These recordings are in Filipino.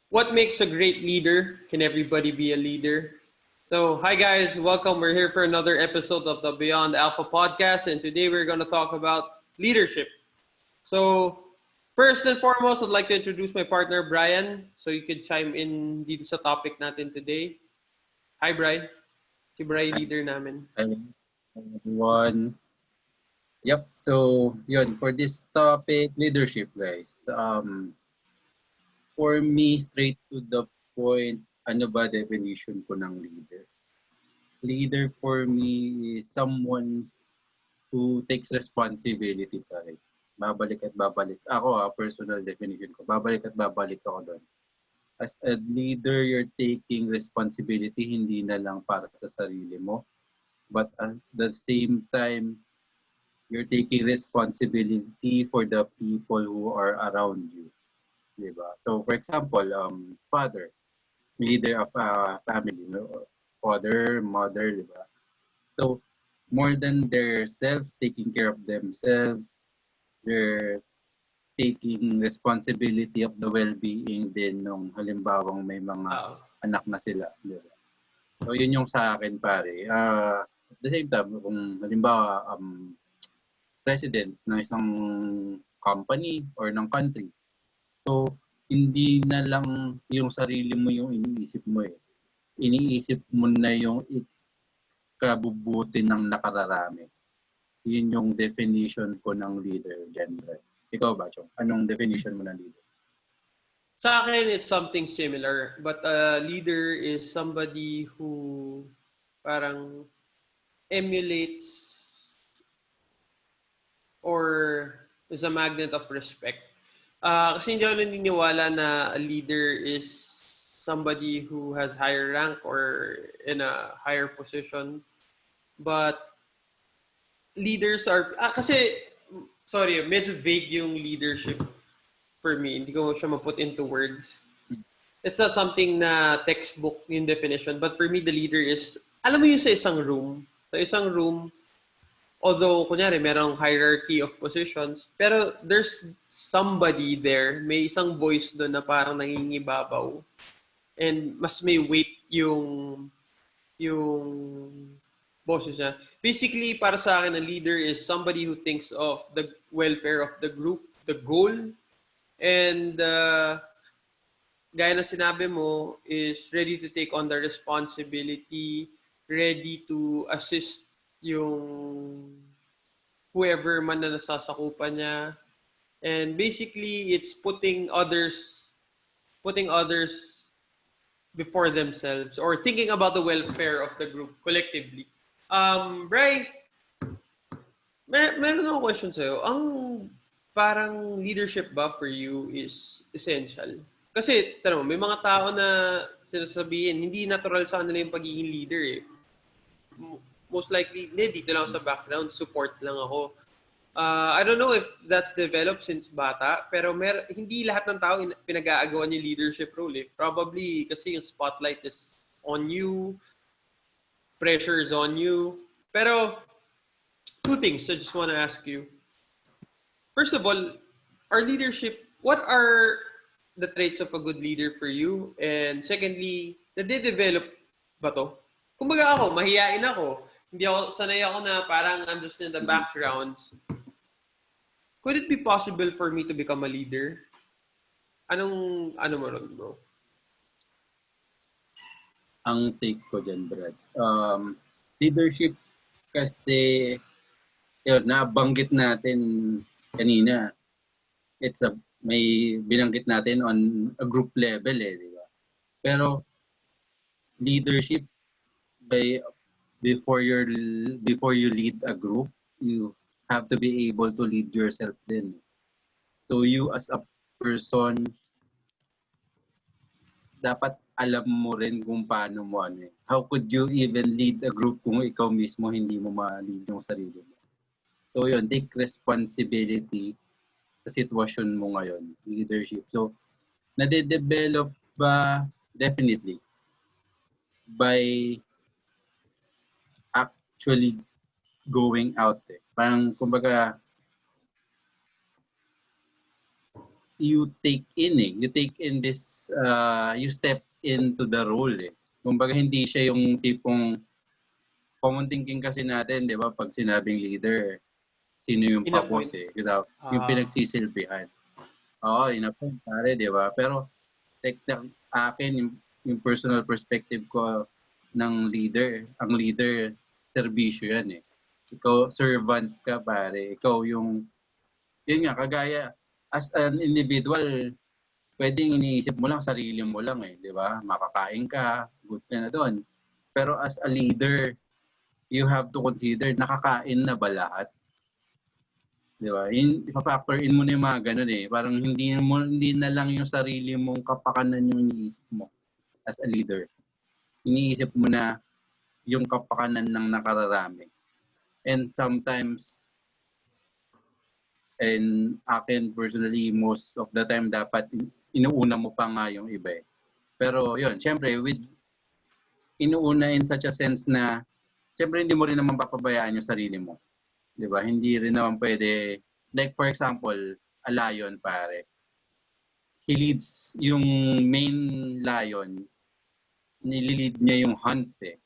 What makes a great leader? Can everybody be a leader? So, hi guys, welcome. We're here for another episode of the Beyond Alpha podcast, and today we're going to talk about leadership. So, first and foremost, I'd like to introduce my partner, Brian, so you could chime in dito sa topic natin today. Hi, Brian. Si Brian, leader namin. Hi, everyone. Yep. So, yun, for this topic, leadership, guys. For me, straight to the point, ano ba definition ko ng leader? Leader for me is someone who takes responsibility pa rin. Babalik at babalik. Ako, personal definition ko, babalik at babalik ako doon. As a leader, you're taking responsibility hindi na lang para sa sarili mo, but at the same time, you're taking responsibility for the people who are around you. Diba? So, for example, father, leader of a family, father, mother, diba? So, more than their selves, taking care of themselves, they're taking responsibility of the well-being din nung halimbawang may mga anak na sila. Diba? So, yun yung sa akin, pare. At the same time, kung halimbawa, president ng isang company or ng country. So, hindi na lang yung sarili mo yung iniisip mo eh. Iniisip mo na yung ikabubuti ng nakararami. Yun yung definition ko ng leader, genre. Ikaw ba, Chong? Anong definition mo ng leader? Sa akin, it's something similar. But a leader is somebody who parang emulates or is a magnet of respect. Kasi hindi ako naniniwala na a leader is somebody who has higher rank or in a higher position. But leaders are... sorry, medyo vague yung leadership for me. Hindi ko siya ma-put into words. It's not something na textbook yung definition. But for me, the leader is... Alam mo yung sa isang room? Sa isang room, although, kunyari, merong hierarchy of positions, pero there's somebody there, may isang voice doon na parang nangingibabaw. And mas may weight yung boses niya. Basically, para sa akin, a leader is somebody who thinks of the welfare of the group, the goal, and gaya na sinabi mo, is ready to take on the responsibility, ready to assist yung whoever man na nasasakupan niya. And basically, it's putting others before themselves or thinking about the welfare of the group collectively. Bri, meron akong question sa'yo. Ang parang leadership ba for you is essential? Kasi, tanong, may mga tao na sinasabihin, hindi natural sa kanila yung pagiging leader eh. Most likely, dito lang sa background, support lang ako. I don't know if that's developed since bata, pero hindi lahat ng tao pinag-aagawan yung leadership role eh. Probably kasi yung spotlight is on you, pressure is on you. Pero, two things I just want to ask you. First of all, what are the traits of a good leader for you? And secondly, nade-develop ba to? Kumbaga ako, mahiyain ako. Sanay ako na parang I'm just in the background. Could it be possible for me to become a leader? Ano mo ron, bro? Ang take ko dyan, Brad. Leadership kasi, yun, nabanggit natin kanina. May binanggit natin on a group level eh, di ba? Pero, leadership, before you lead a group, you have to be able to lead yourself din. So you as a person, dapat alam mo rin kung paano mo ano eh. How could you even lead a group kung ikaw mismo hindi mo ma-lead yung sarili mo? So yun, take responsibility sa sitwasyon mo ngayon, leadership. So, nade-develop ba? Definitely. By actually going out eh. Parang kumbaga you take in eh. You take in this, you step into the role eh. Kumbaga hindi siya yung tipong common thinking kasi natin, di ba? Pag sinabing leader, sino yung In-appoint. pa-boss eh. Yung pinagsisilbihan. Oo, in-appoint pare, di ba? Pero akin, yung personal perspective ko ng leader, ang leader, serbisyo yan eh. Ikaw, servant ka pare. Ikaw yung, yun nga, kagaya, as an individual, pwedeng iniisip mo lang, sarili mo lang eh, di ba? Makakain ka, good ka na doon. Pero as a leader, you have to consider, nakakain na ba lahat? Di ba? Ipa-factor in mo na yung mga ganun eh. Parang hindi na lang yung sarili mong kapakanan yung iniisip mo as a leader. Iniisip mo na yung kapakanan ng nakararami. And sometimes, and akin personally, most of the time dapat inuuna mo pa nga yung iba eh. Pero yun, syempre, inuuna in such a sense na, syempre hindi mo rin naman papabayaan yung sarili mo. Di ba? Hindi rin naman pwede, like for example, a lion pare. He leads yung main lion, nililid niya yung hunt eh.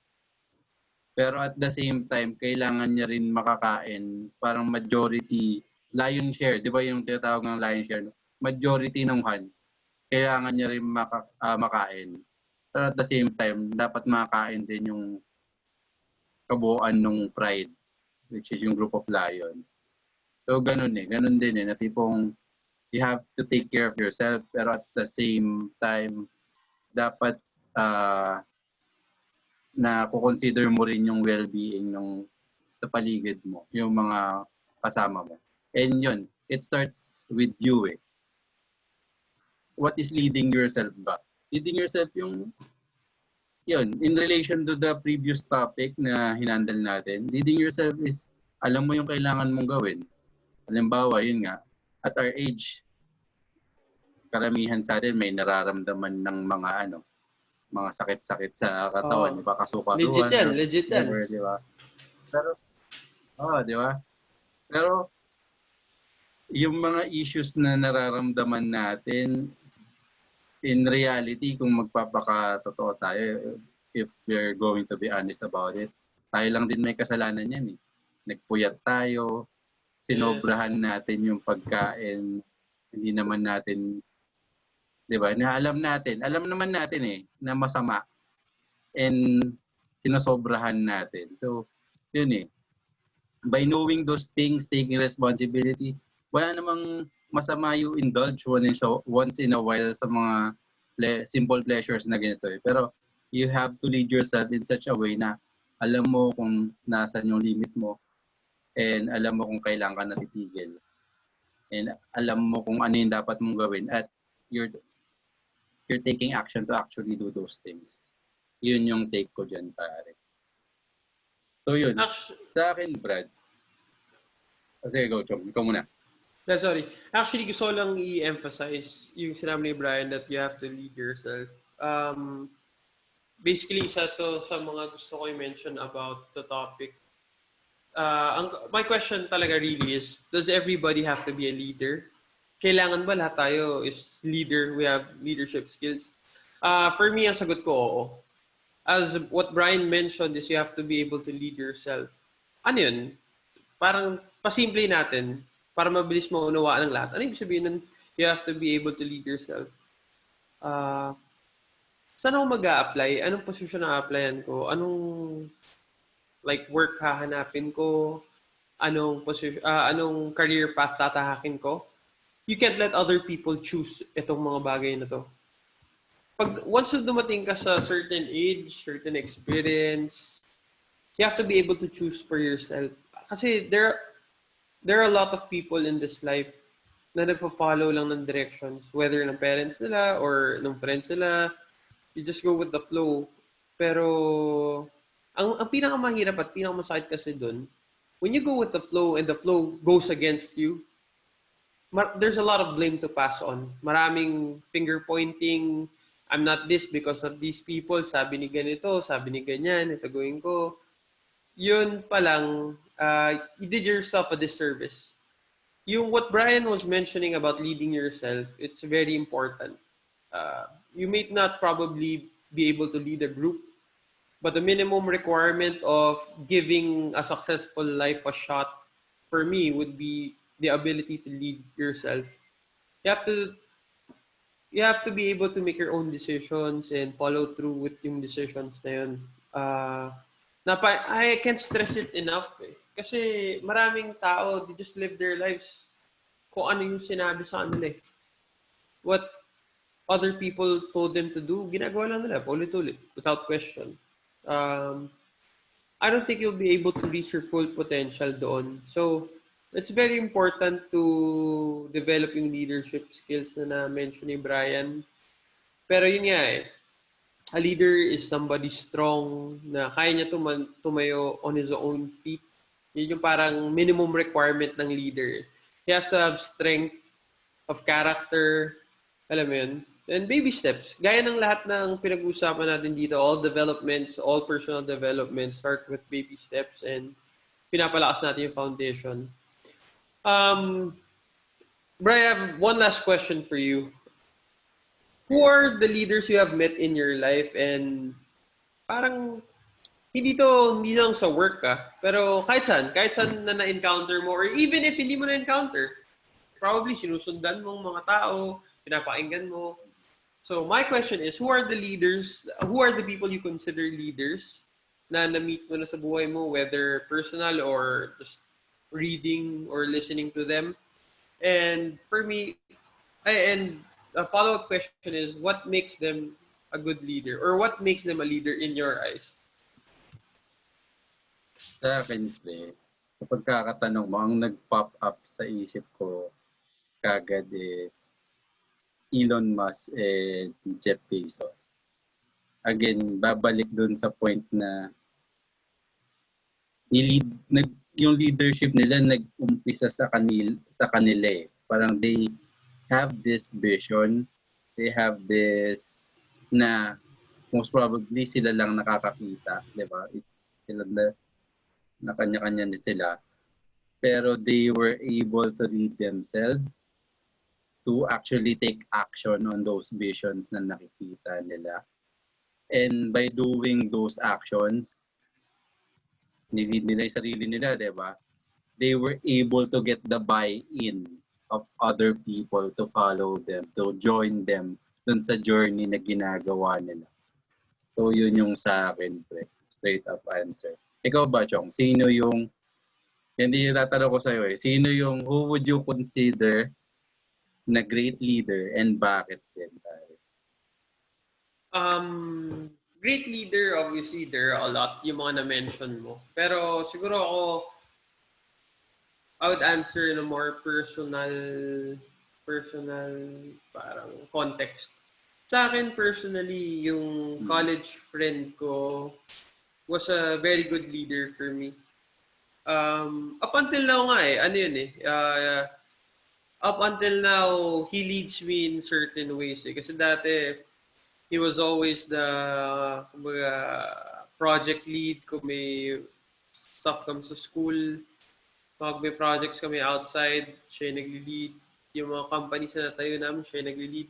Pero at the same time, kailangan niya rin makakain, parang majority, lion share, di ba yung tinatawag ng lion share? Majority ng hunt, kailangan niya rin makain. Pero at the same time, dapat makakain din yung kabuuan ng pride, which is yung group of lions. So ganun eh, ganun din eh, na tipong you have to take care of yourself, pero at the same time, dapat na kukonsider mo rin yung well-being ng sa paligid mo, yung mga kasama mo. And yun, it starts with you eh. What is leading yourself ba? Leading yourself yung, yun, in relation to the previous topic na hinandle natin, leading yourself is, alam mo yung kailangan mong gawin. Halimbawa, yun nga, at our age, karamihan sa atin may nararamdaman ng mga mga sakit-sakit sa katawan, di ba? Kasuka-suhan, Legit yan. di ba? Pero, di ba? Pero, yung mga issues na nararamdaman natin, in reality, kung magpapakatotoo tayo, if we're going to be honest about it, tayo lang din may kasalanan yan eh. Nagpuyat tayo, sinobrahan natin yung pagkain, hindi naman natin, di ba? Alam naman natin eh, na masama. And sinosobrahan natin. So, yun eh. By knowing those things, taking responsibility, wala namang masama yung indulge once in a while sa mga simple pleasures na ganito eh. Pero you have to lead yourself in such a way na alam mo kung nasan yung limit mo and alam mo kung kailan ka natitigil. And alam mo kung ano yung dapat mong gawin at you're taking action to actually do those things. Yun yung take ko dyan, pare. So yun, sa akin, Brad. Sige, go, Chong. Ikaw muna. Sorry. Actually, gusto ko lang i-emphasize yung sinabi ni Brian that you have to lead yourself. Basically, isa to sa mga gusto ko i-mention about the topic. My question talaga really is, does everybody have to be a leader? Kailangan ba lahat tayo is leader? We have leadership skills? For me, ang sagot ko, oo. As what Brian mentioned is you have to be able to lead yourself. Ano yun? Parang pasimple natin para mabilis mo unawaan ng lahat. Ano ibig sabihin nun? You have to be able to lead yourself. Saan ako mag-a-apply? Anong posisyon na applyan ko? Anong work hahanapin ko? Anong career path tatahakin ko? You can't let other people choose itong mga bagay na to. Once na dumating ka sa certain age, certain experience, you have to be able to choose for yourself. Kasi there are a lot of people in this life na nagpa-follow lang ng directions, whether ng parents nila or ng friends nila. You just go with the flow. Pero ang pinakamahirap at pinakamasakit kasi dun, when you go with the flow and the flow goes against you, there's a lot of blame to pass on. Maraming finger pointing, I'm not this because of these people, sabi ni ganito, sabi ni ganyan, ito gawin ko. Yun pa lang, you did yourself a disservice. Yung what Brian was mentioning about leading yourself, it's very important. You may not probably be able to lead a group, but the minimum requirement of giving a successful life a shot for me would be the ability to lead yourself. You have to you have to be able to make your own decisions and follow through with yung decisions na yun. Uh, I can't stress it enough eh. Kasi maraming tao, they just live their lives kung ano yung sinabi sa kanila eh. What other people told them to do, ginagawa lang nila, ulit-ulit, without question. Um, I don't think you'll be able to reach your full potential doon. So, it's very important to develop yung leadership skills na na-mention ni Brian. Pero yun nga eh, a leader is somebody strong na kaya niya tumayo on his own feet. Yun yung parang minimum requirement ng leader. He has to have strength of character, alam mo yun, and baby steps. Gaya ng lahat ng pinag-uusapan natin dito, all developments, all personal developments start with baby steps and pinapalakas natin yung foundation. Brian, I have one last question for you. Who are the leaders you have met in your life and parang hindi lang sa work pero kahit saan na na-encounter mo or even if hindi mo na-encounter, probably sinusundan mong mga tao, pinapakinggan mo. So my question is, who are the people you consider leaders na na-meet mo na sa buhay mo, whether personal or just reading or listening to them? And for me, and a follow-up question is, what makes them a good leader or what makes them a leader in your eyes? Sa akin, sa pagkakatanong mo, ang nag-pop up sa isip ko kagad is Elon Musk and Jeff Bezos. Again, babalik dun sa point na yung leadership nila nag-umpisa sa kanila eh. Parang they have this vision, they have this na most probably sila lang nakakakita, di ba? Sila na kanya-kanya na sila. Pero they were able to lead themselves to actually take action on those visions na nakikita nila. And by doing those actions, nilid nila yung sarili nila, di ba? They were able to get the buy-in of other people to follow them, to join them dun sa journey na ginagawa nila. So yun yung sa akin, straight up answer. Ikaw ba, Chong? Sino yung, hindi yung tatanong ko sa'yo sino yung, who would you consider na great leader and bakit din? Great leader, obviously, there are a lot yung mga na-mention mo. Pero siguro ako, I would answer in a more personal parang context. Sa akin personally, yung college friend ko was a very good leader for me. Up until now nga ano yun up until now, he leads me in certain ways Kasi dati, he was always the project lead kung may stuff kami sa school. Pag may projects kami outside, siya yung nagli-lead. Yung mga companies na natayo namin, siya yung nagli-lead.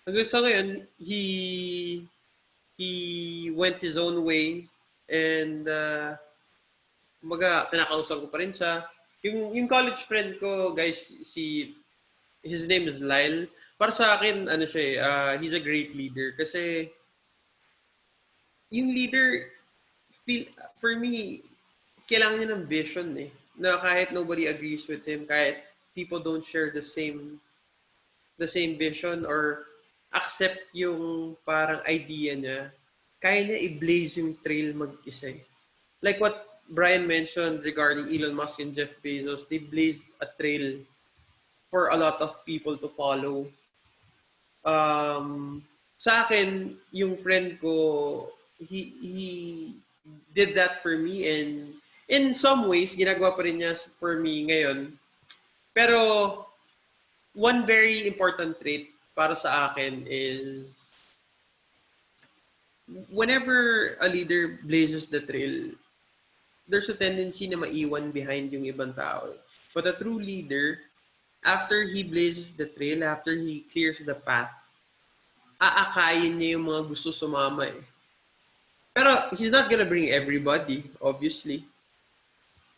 Hanggang sa ngayon, he went his own way and kinakausap ko pa rin siya. Yung college friend ko, guys, his name is Lyle. Para sa akin, he's a great leader kasi yung leader, for me, kailangan niya ng vision na kahit nobody agrees with him, kahit people don't share the same vision or accept yung parang idea niya, kaya niya i-blaze yung trail mag-isa Like what Brian mentioned regarding Elon Musk and Jeff Bezos, they blazed a trail for a lot of people to follow. Sa akin, yung friend ko, he did that for me and in some ways, ginagawa pa rin niya for me ngayon. Pero, one very important trait para sa akin is whenever a leader blazes the trail, there's a tendency na maiwan behind yung ibang tao. But a true leader after he blazes the trail, after he clears the path, aakayin niya yung mga gusto sumama eh. Pero he's not gonna bring everybody, obviously.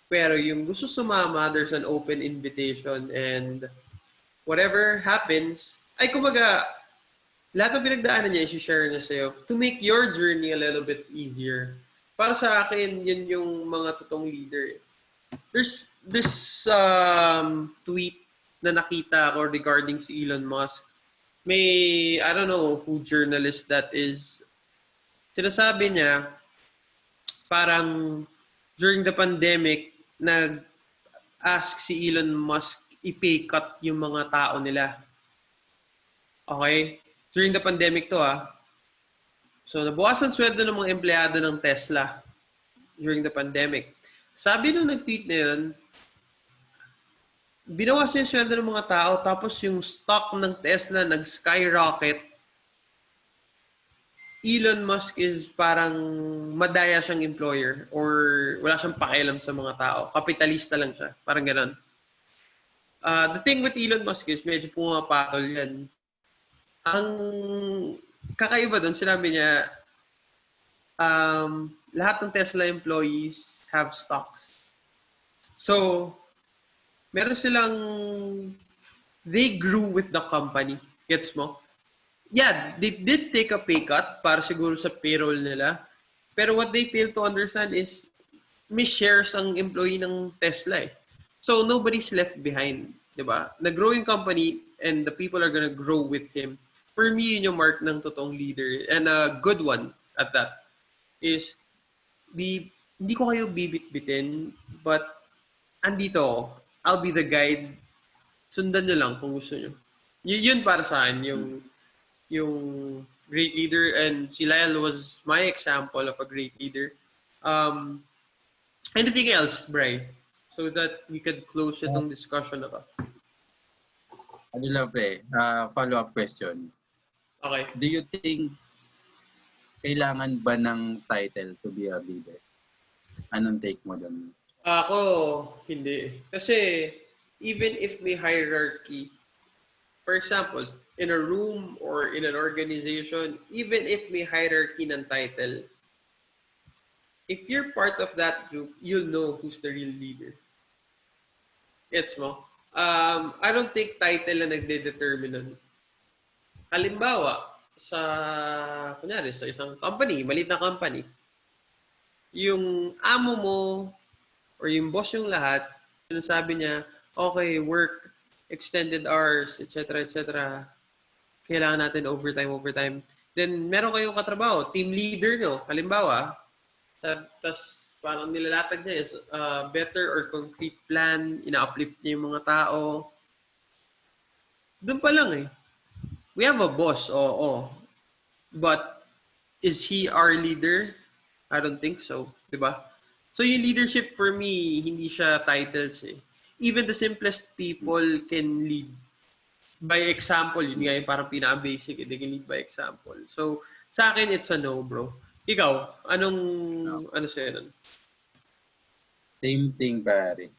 Pero yung gusto sumama, there's an open invitation and whatever happens, ay kumaga, lahat ng pinagdaanan niya, i-share niya sa'yo to make your journey a little bit easier. Para sa akin, yun yung mga totoong leader. There's this tweet na nakita ko regarding si Elon Musk. May, I don't know who journalist that is. Sinasabi niya, parang during the pandemic, nag-ask si Elon Musk i-pay cut yung mga tao nila. Okay? During the pandemic to So, nabukasan sweldo ng mga empleyado ng Tesla during the pandemic. Sabi nung nag-tweet na yun, binawasan yung sweldo ng mga tao tapos yung stock ng Tesla nag-skyrocket. Elon Musk is parang madaya siyang employer or wala siyang pakialam sa mga tao. Kapitalista lang siya. Parang ganon. The thing with Elon Musk is medyo pumapatol yan. Ang kakaiba doon, sinabi niya, lahat ng Tesla employees have stocks. So, meron silang, they grew with the company. Gets mo? Yeah, they did take a pay cut para siguro sa payroll nila. Pero what they fail to understand is may shares ang employee ng Tesla eh. So nobody's left behind, 'di ba? Nag-grow yung company and the people are gonna grow with him. For me, yun yung mark ng totoong leader. And a good one at that is hindi ko kayo bibit-bitin, but andito ako. I'll be the guide. Sundan nyo lang kung gusto nyo. Yun para sa akin, yung great leader, and si Lyle was my example of a great leader. Anything else, Bri? So that we could close itong discussion na to. Ano lang follow-up question. Okay. Do you think kailangan ba ng title to be a leader? Anong take mo doon? Ako, hindi. Kasi even if may hierarchy, for example, in a room or in an organization, even if may hierarchy ng title, if you're part of that group, you'll know who's the real leader. Gets mo? I don't think title na nagde-determine nun. Halimbawa, kunyari, sa isang company, maliit na company, yung amo mo or yung boss yung lahat, sinasabi niya, okay, work, extended hours, etc., etc., kailangan natin overtime. Then, meron kayong katrabaho, team leader nyo, halimbawa, tapos parang nilalatag niya is better or concrete plan, ina-uplift niya yung mga tao. Doon pa lang eh. We have a boss, oo. But, is he our leader? I don't think so. Diba? So, yung leadership for me, hindi siya titles eh. Even the simplest people can lead by example. Yun nga yung parang pinaka-basic. They can lead by example. So, sa akin, it's a no, bro. Ikaw, ano sa'yo nun? Same thing, pare.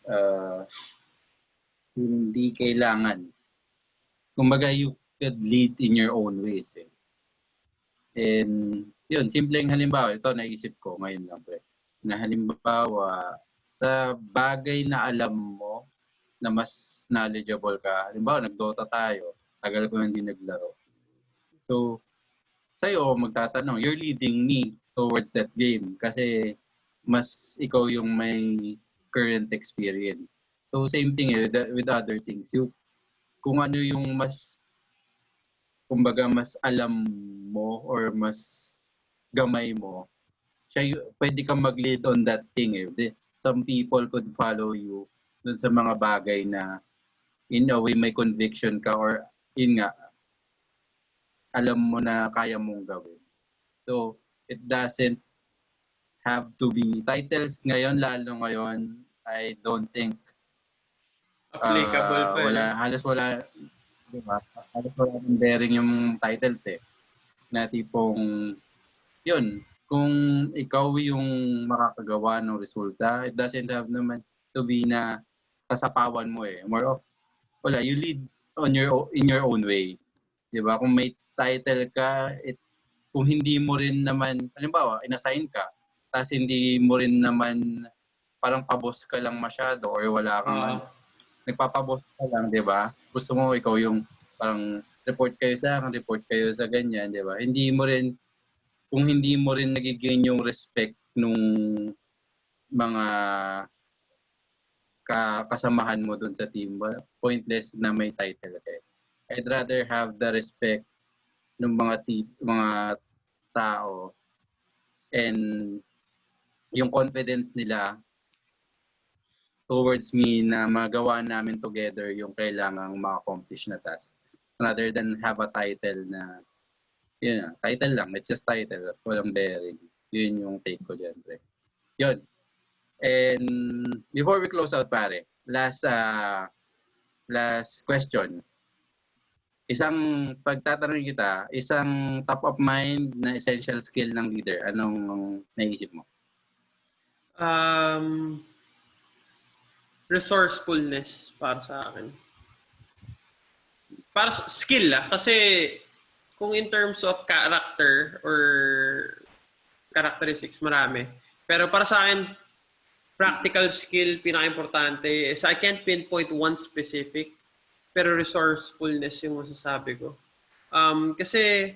Hindi kailangan. Kumbaga, you could lead in your own ways. Eh. And, yun, simpleng halimbawa. Ito, naisip ko ngayon lang, pre. Na halimbawa, sa bagay na alam mo na mas knowledgeable ka. Halimbawa, nag-Dota tayo. Tagal ko hindi naglaro. So, sa'yo, magtatanong, you're leading me towards that game kasi mas ikaw yung may current experience. So, same thing with other things. Kung ano yung kumbaga, mas alam mo or mas gamay mo, pwede kang mag-lead on that thing. Some people could follow you dun sa mga bagay na in a way may conviction ka or in nga, alam mo na kaya mong gawin. So, it doesn't have to be titles ngayon, lalo ngayon, I don't think Applicable pa halos wala, diba? Halos wala ng bearing yung titles eh. Na tipong, yun, kung ikaw yung makakagawa ng resulta, it doesn't have naman to be na sasapawan mo eh. More of, wala, you lead in your own way. 'Di ba? Kung may title ka, kung hindi mo rin naman, halimbawa, inassign ka, tapos hindi mo rin naman parang pabos ka lang masyado or wala kang nagpapabos ka lang, 'di ba? Gusto mo ikaw yung parang report kayo sa ganyan, 'di ba? Kung hindi mo rin nagiging yung respect nung mga kasamahan mo dun sa team, pointless na may title ka. I'd rather have the respect ng mga tao and yung confidence nila towards me na magawa namin together yung kailangang ma-accomplish na task rather than have a title na yun, title lang, it's just title, walang bearing. Yun yung take ko dyan, pre. Yun. And before we close out, pare, last question. Pagtatanong kita, isang top of mind na essential skill ng leader, anong naisip mo? Resourcefulness para sa akin. Para skill kasi kung in terms of character or characteristics, marami. Pero para sa akin, practical skill, pinaka-importante is I can't pinpoint one specific, pero resourcefulness yung masasabi ko. Kasi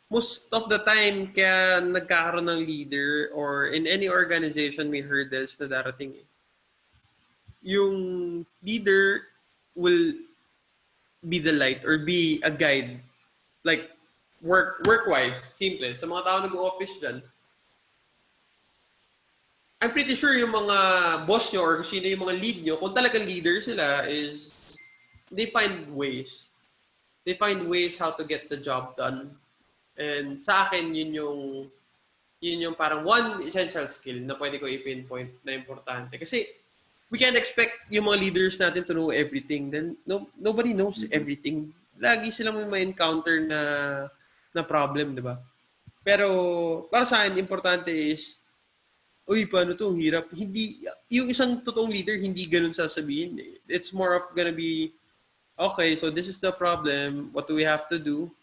most of the time, kaya nagkakaroon ng leader or in any organization may hurdles na darating. Yung leader will be the light or be a guide. Like, work-wise, simple. Sa mga tao nag-office dyan, I'm pretty sure yung mga boss nyo or sino yung mga lead nyo, kung talagang leader sila is they find ways. They find ways how to get the job done. And sa akin, yun yung parang one essential skill na pwede ko i-pinpoint na importante. Kasi we can't expect yung mga leaders natin to know everything. Then nobody knows everything. Lagi silang may encounter na problem, di ba? Pero para sa akin, importante is, uy, paano to? Hirap. Hindi, yung isang totoong leader, hindi ganun sasabihin. It's more of gonna be, okay, so this is the problem. What do we have to do?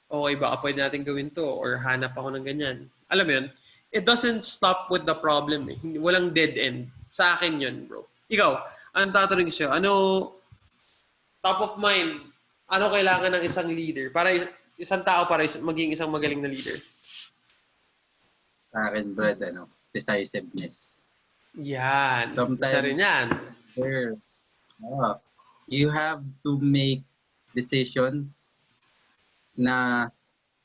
Okay, baka pwede natin gawin to or hanap ako ng ganyan. Alam mo yun? It doesn't stop with the problem. Walang dead end. Sa akin yun, bro. Ikaw, anong tatanungin sa'yo? Ano, top of mind, ano kailangan ng isang leader? Para isang tao para maging isang magaling na leader? Sa akin, Brad, decisiveness. Yan. Isa rin yan. Sure. You have to make decisions na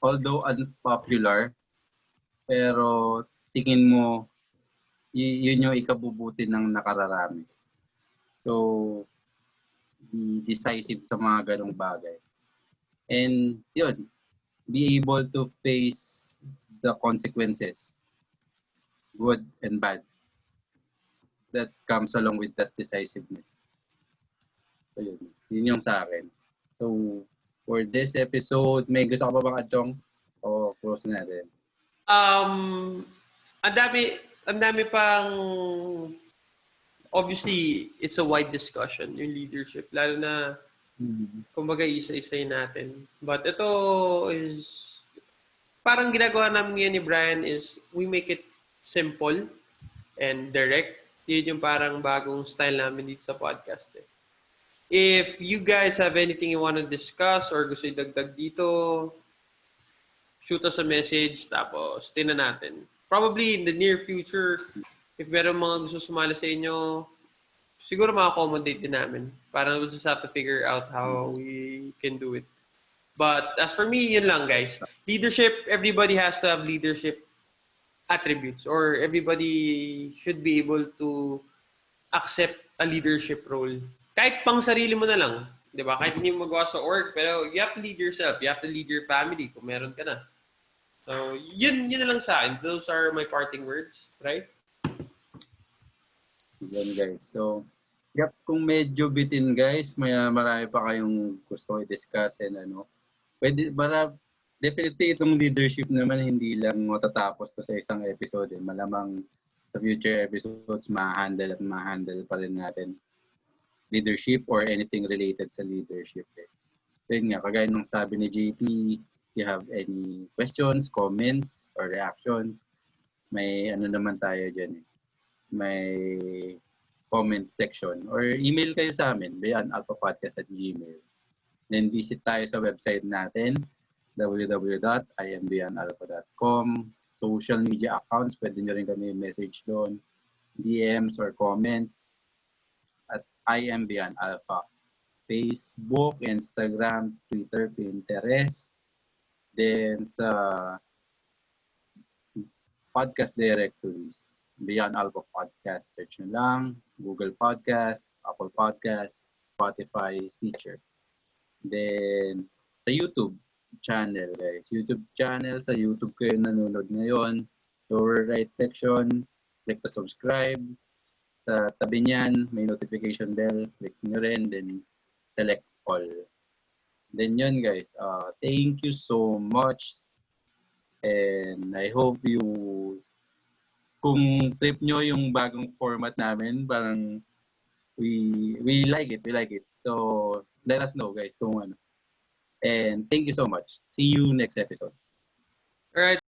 although unpopular, pero tingin mo yun yung ikabubuti ng nakararami. So, be decisive sa mga ganong bagay. And yun, be able to face the consequences, good and bad, that comes along with that decisiveness. So yun yung sa akin. So, for this episode, may gusto ka pa bang adjong? O close natin? Ang dami pang, obviously, it's a wide discussion, yung leadership. Lalo na, kumbaga, isa-isay natin. But ito is, parang ginagawa namin ngayon ni Brian is, we make it simple and direct. Yun yung parang bagong style namin dito sa podcast. If you guys have anything you want to discuss or gusto idagdag dito, shoot us a message, tapos tinan natin. Probably in the near future, if meron mga gusto sumali sa inyo, siguro ma-accommodate din namin. Parang we'll just have to figure out how we can do it. But as for me, yun lang, guys. Leadership, everybody has to have leadership attributes or everybody should be able to accept a leadership role. Kahit pang sarili mo na lang. Di ba? Kahit hindi mo magawa sa org, pero you have to lead yourself. You have to lead your family kung meron ka na. So, yun na lang sa akin. Those are my parting words, right? Yan, guys. So, yep, kung medyo bitin, guys, marami pa kayong gusto i-discuss and pwede, definitely itong leadership naman hindi lang matatapos to sa isang episode. Malamang sa future episodes, ma-handle pa rin natin. leadership or anything related sa leadership. So yun nga, kagaya nung sabi ni JP, you have any questions, comments, or reactions, may ano naman tayo dyan may comment section or email kayo sa amin, beyondalphapodcast@gmail. Then visit tayo sa website natin, www.iambeyondalpha.com. Social media accounts, pwede nyo rin kami message doon, DMs or comments at I am Beyond Alpha. Facebook, Instagram, Twitter, Pinterest. Then sa podcast directories, Beyond Alpha Podcast, search nyo lang, Google Podcast, Apple Podcast, Spotify, Stitcher. Then sa YouTube channel, guys. YouTube channel, sa YouTube kayo nanonood ngayon. Lower right section, click to subscribe. Sa tabi niyan, may notification bell. Click nyo rin, then select all. Then yun, guys. Thank you so much. And I hope kung trip nyo yung bagong format namin, parang we like it. So, let us know, guys, kung ano. And thank you so much. See you next episode.